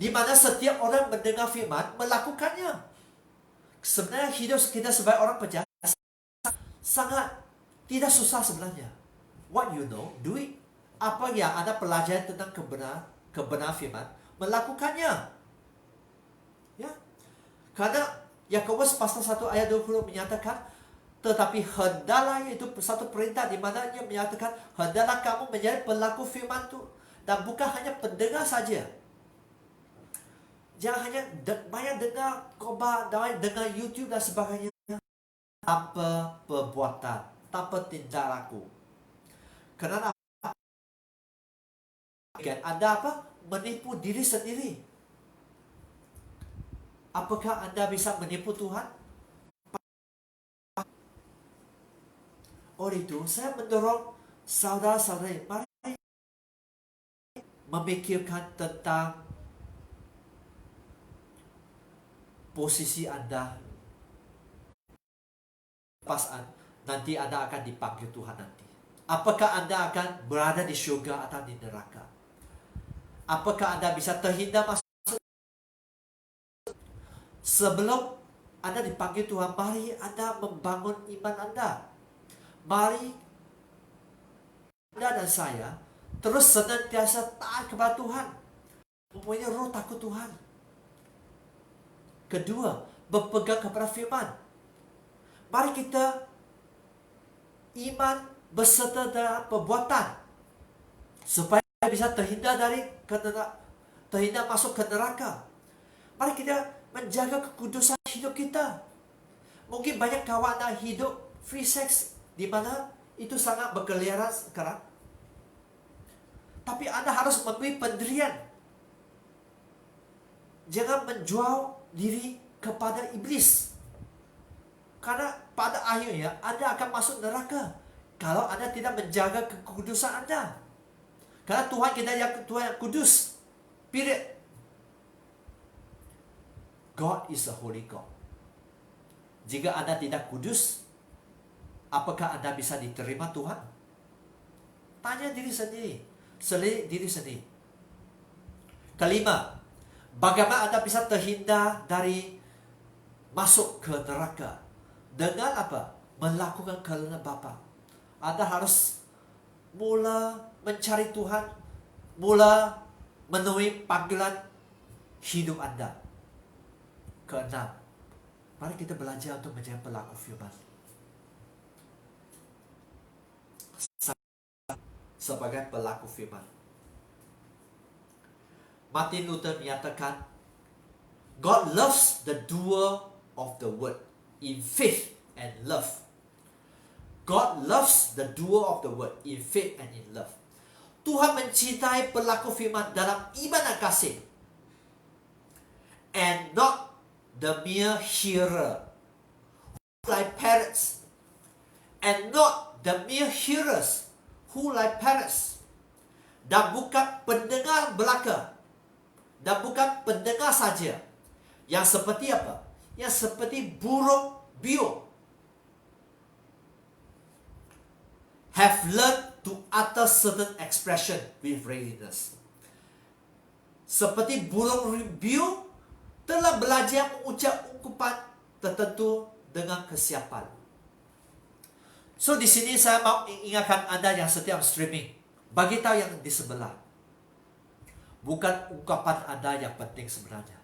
di mana setiap orang mendengar firman melakukannya. Sebenarnya hidup kita sebagai orang percaya sangat tidak susah sebenarnya. What you know, do it. Apa yang Anda pelajari tentang kebenaran firman, melakukannya. Ya. Karena Yakobus pasal 1 ayat 20 menyatakan, tetapi hendaklah, itu satu perintah di mana ia menyatakan, hendaklah kamu menjadi pelaku firman itu. Dan bukan hanya pendengar saja. Jangan hanya banyak dengar khotbah, dengar YouTube dan sebagainya tanpa perbuatan, tanpa tindak laku. Kerana Anda menipu diri sendiri. Apakah Anda bisa menipu Tuhan? Oleh itu, saya mendorong saudara-saudari, mari memikirkan tentang posisi Anda. Nanti Anda akan dipanggil Tuhan nanti. Apakah Anda akan berada di syurga atau di neraka? Apakah Anda bisa terhindar masuk? Sebelum Anda dipanggil Tuhan, mari Anda membangun iman Anda. Mari Anda dan saya terus senantiasa taat kepada Tuhan, mempunyai roh takut Tuhan. Kedua, berpegang kepada firman. Mari kita iman beserta dalam perbuatan, supaya bisa terhindar masuk ke neraka. Mari kita menjaga kekudusan hidup kita. Mungkin banyak kawan Anda hidup free sex, di mana itu sangat berkeliaran sekarang. Tapi Anda harus memberi pendirian. Jangan menjual diri kepada iblis. Karena pada akhirnya Anda akan masuk neraka kalau Anda tidak menjaga kekudusan Anda. Karena Tuhan kita yang Tuhan yang kudus. Period. God is a holy God. Jika Anda tidak kudus, apakah Anda bisa diterima Tuhan? Tanya diri sendiri. Selidik diri sendiri. Kelima, bagaimana Anda bisa terhindar dari masuk ke neraka? Dengan apa? Melakukan kehendak Bapa. Anda harus mula mencari Tuhan, mula memenuhi panggilan hidup Anda. Keenam, mari kita belajar untuk menjadi pelaku firman. Sebagai pelaku firman, Martin Luther menyatakan, God loves the doer of the word in faith and love. God loves the doer of the word in faith and in love. Tuhan mencintai pelaku firman dalam iman dan kasih, and not the mere hearer like parrots, and not the mere hearers who like parrots. Dan bukan pendengar belaka, dan bukan pendengar saja yang seperti apa? Yang seperti burung biuk, have learned to utter certain expression with readiness. Seperti burung ribiu telah belajar mengucap ungkapan tertentu dengan kesiapan. So di sini saya mau ingatkan Anda yang setiap streaming, bagi tahu yang di sebelah, bukan ungkapan Anda yang penting sebenarnya.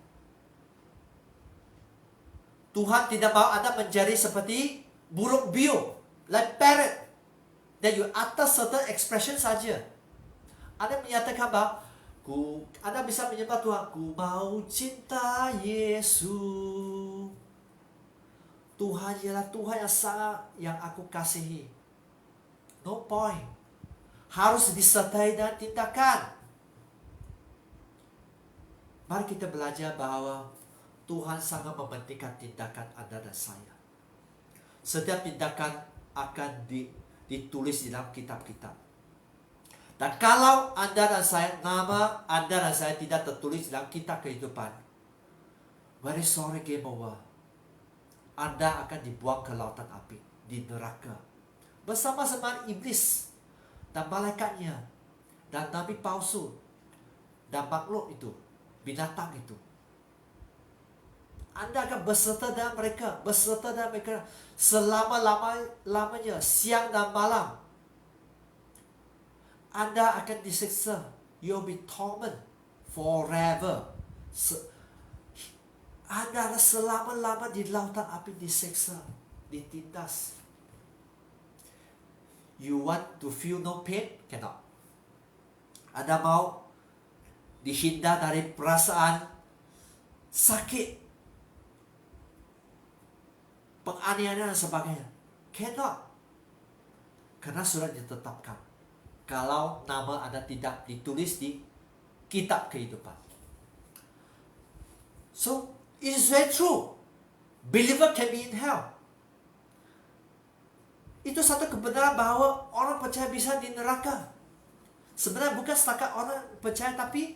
Tuhan tidak mau Anda menjadi seperti burung biu, like parrot, that you utter certain expression saja. Anda menyatakan bahwa Anda bisa menyembah Tuhan, ku mau cinta Yesus. Tuhan ialah Tuhan yang sangat yang aku kasihi. No point. Harus disertai dengan tindakan. Mari kita belajar bahwa Tuhan sangat mementingkan tindakan Anda dan saya. Setiap tindakan akan ditulis di dalam kitab-kitab. Dan kalau Anda dan saya, nama Anda dan saya tidak tertulis dalam kitab kehidupan, very sorry, game over. Anda akan dibuang ke lautan api, di neraka, bersama-sama iblis dan malaikatnya, dan nabi palsu, dan makhluk itu, binatang itu. Anda akan berserta dengan mereka, selama-lamanya, siang dan malam. Anda akan disiksa. You'll be torment forever. Anda akan selama-lama di lautan api disiksa, ditindas. You want to feel no pain? Cannot. Anda mau dihindar dari perasaan sakit, penganiayaan dan sebagainya? Cannot. Karena sudah ditetapkan. Kalau nama Anda tidak ditulis di kitab kehidupan. So, it is very true. Believer can be in hell. Itu satu kebenaran bahwa orang percaya bisa di neraka. Sebenarnya bukan setakat orang percaya, tapi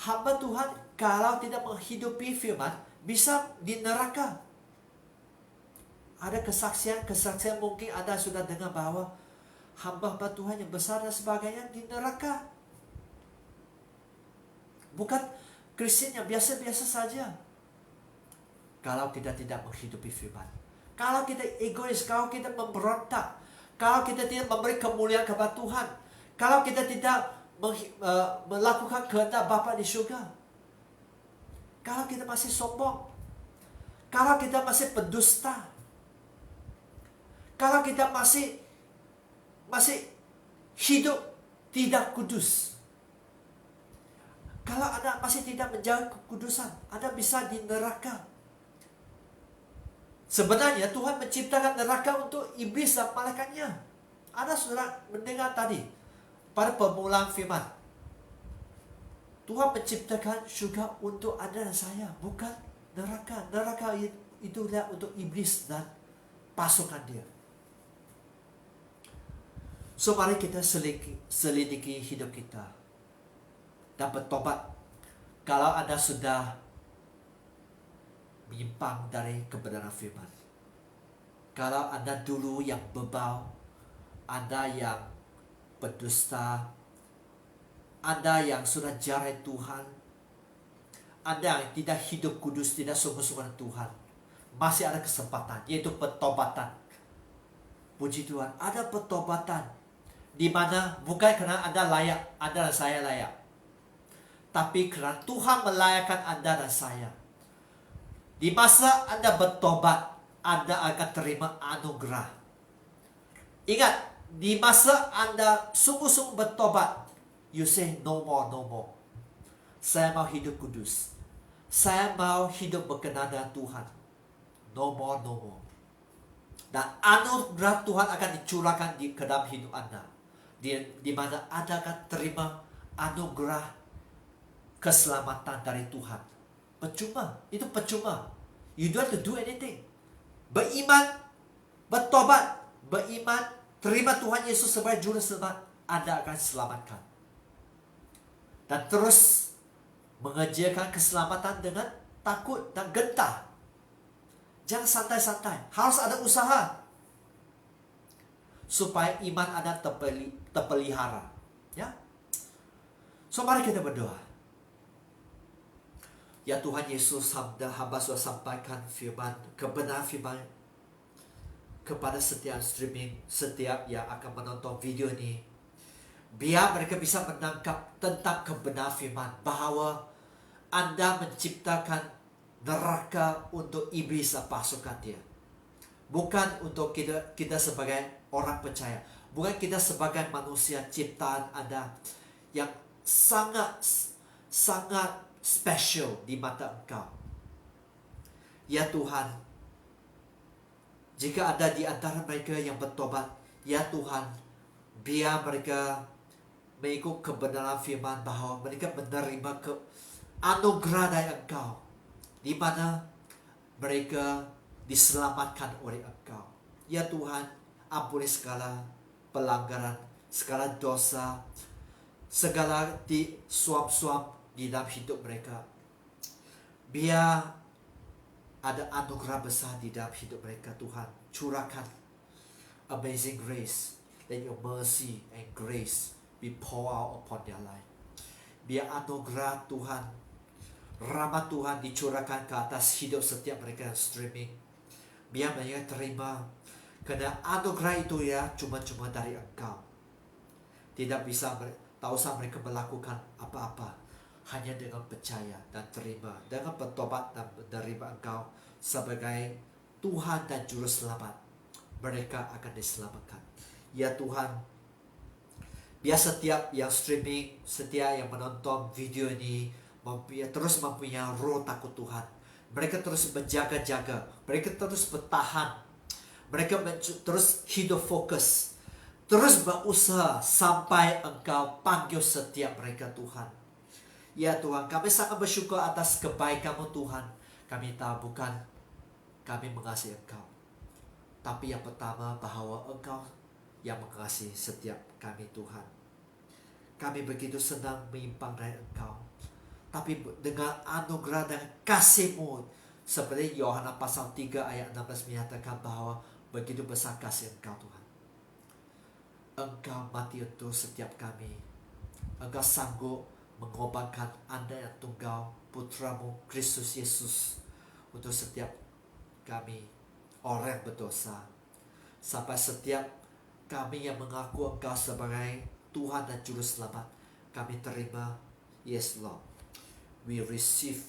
hamba Tuhan kalau tidak menghidupi firman bisa di neraka. Ada kesaksian mungkin Anda sudah dengar bahwa hamba-hamba Tuhan yang besar dan sebagainya di neraka. Bukan Kristen yang biasa-biasa saja. Kalau kita tidak menghidupi firman, kalau kita egois, kalau kita memberontak, kalau kita tidak memberi kemuliaan kepada Tuhan, kalau kita tidak melakukan kehendak Bapa di surga, kalau kita masih sombong, kalau kita masih pendusta, kalau kita masih hidup tidak kudus, kalau Anda masih tidak menjaga kekudusan, Anda bisa di neraka. Sebenarnya Tuhan menciptakan neraka untuk iblis dan malaikatnya. Anda sudah mendengar tadi pada permulaan firman. Tuhan menciptakan surga untuk Anda dan saya, bukan neraka. Neraka itulah untuk iblis dan pasukan dia. So mari kita selidiki hidup kita dan bertobat. Kalau Anda sudah menyimpang dari kebenaran firman, kalau Anda dulu yang bebal, Anda yang berdusta, Anda yang sudah jarai Tuhan, Anda yang tidak hidup kudus, tidak sungguh-sungguh dengan Tuhan, masih ada kesempatan, yaitu pertobatan. Puji Tuhan, ada pertobatan. Di mana bukan karena Anda layak, Anda dan saya layak, tapi karena Tuhan melayakkan Anda dan saya. Di masa Anda bertobat, Anda akan terima anugerah. Ingat, di masa Anda sungguh-sungguh bertobat, you say no more, no more. Saya mau hidup kudus. Saya mau hidup berkenan dengan Tuhan. No more, no more. Dan anugerah Tuhan akan dicurahkan ke dalam hidup Anda. Di mana Anda akan terima anugerah keselamatan dari Tuhan. Percuma, itu percuma. You don't have to do anything. Beriman, bertobat, beriman, terima Tuhan Yesus sebagai juru selamat, Anda akan selamatkan. Dan terus mengerjakan keselamatan dengan takut dan gentar. Jangan santai-santai, harus ada usaha. supaya iman Anda terpelihara. Ya. So mari kita berdoa. Ya Tuhan Yesus, hamba sudah sampaikan firman, kebenaran firman kepada setiap streaming, setiap yang akan menonton video ini. Biar mereka bisa menangkap tentang kebenaran firman, bahwa Anda menciptakan neraka untuk iblis dan pasukan dia. Bukan untuk kita sebagai orang percaya. Bukan kita sebagai manusia ciptaan Anda yang sangat special di mata Engkau. Ya Tuhan, jika ada di antara mereka yang bertobat, ya Tuhan, biar mereka mengikut kebenaran firman, bahwa mereka menerima anugerah dari Engkau, di mana mereka diselamatkan oleh Engkau. Ya Tuhan, ampuni segala pelanggaran, segala dosa, segala suap-suap di dalam hidup mereka. Biar ada anugerah besar di dalam hidup mereka, Tuhan. Curahkan amazing grace. Let your mercy and grace be poured out upon their life. Biar anugerah Tuhan, rahmat Tuhan dicurahkan ke atas hidup setiap mereka yang streaming. Biar mereka terima, karena anugerah itu ya cuma-cuma dari Engkau. Tidak usah mereka melakukan apa-apa, hanya dengan percaya dan terima, dengan bertobat dan menerima Engkau sebagai Tuhan dan Juru Selamat, mereka akan diselamatkan. Ya Tuhan, biar setiap yang streaming, setiap yang menonton video ini terus mempunyai roh takut Tuhan. Mereka terus berjaga-jaga, mereka terus bertahan, mereka terus hidup fokus, terus berusaha sampai Engkau panggil setiap mereka, Tuhan. Ya Tuhan, kami sangat bersyukur atas kebaikan-Mu, Tuhan. Kami tahu bukan kami mengasihi Engkau, tapi yang pertama bahwa Engkau yang mengasihi setiap kami, Tuhan. Kami begitu senang menyimpang dari Engkau, tapi dengan anugerah dan kasih-Mu, seperti Yohanes pasal 3 ayat 16 menyatakan bahwa begitu besar kasih Engkau, Tuhan. Engkau mati untuk setiap kami. Engkau sanggup mengorbankan Anda yang tunggal, Putra-Mu Kristus Yesus, untuk setiap kami orang yang berdosa. Sampai setiap kami yang mengaku Engkau sebagai Tuhan dan Juru Selamat, kami terima. Yes Lord, we receive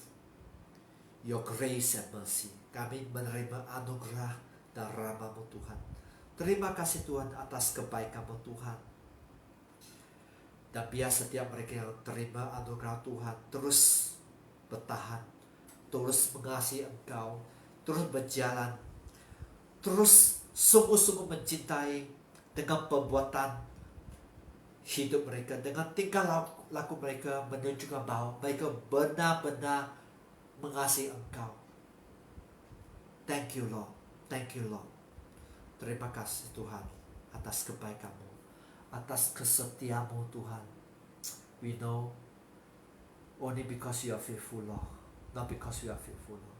your grace and mercy. Kami menerima anugerah dan rahmat-Mu, Tuhan. Terima kasih Tuhan atas kebaikan-Mu, Tuhan. Dan biar setiap mereka yang terima anugerah Tuhan terus bertahan, terus mengasihi Engkau, terus berjalan, terus sungguh-sungguh mencintai dengan perbuatan hidup mereka, dengan tingkah laku mereka, menunjukkan bahwa mereka benar-benar mengasihi Engkau. Thank you Lord, thank you Lord. Terima kasih Tuhan atas kebaikan-Mu, atas kesetiaan-Mu, Tuhan. We know only because you are faithful, Lord. Not because you are faithful, Lord.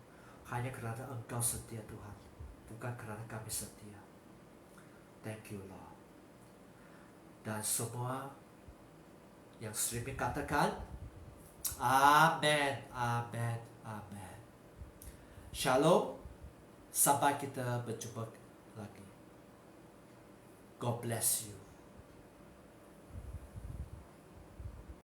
Hanya kerana Engkau setia, Tuhan, bukan kerana kami setia. Thank you, Lord. Dan semua yang streaming katakan amen, amen, amen. Shalom. Sampai kita berjumpa lagi. God bless you.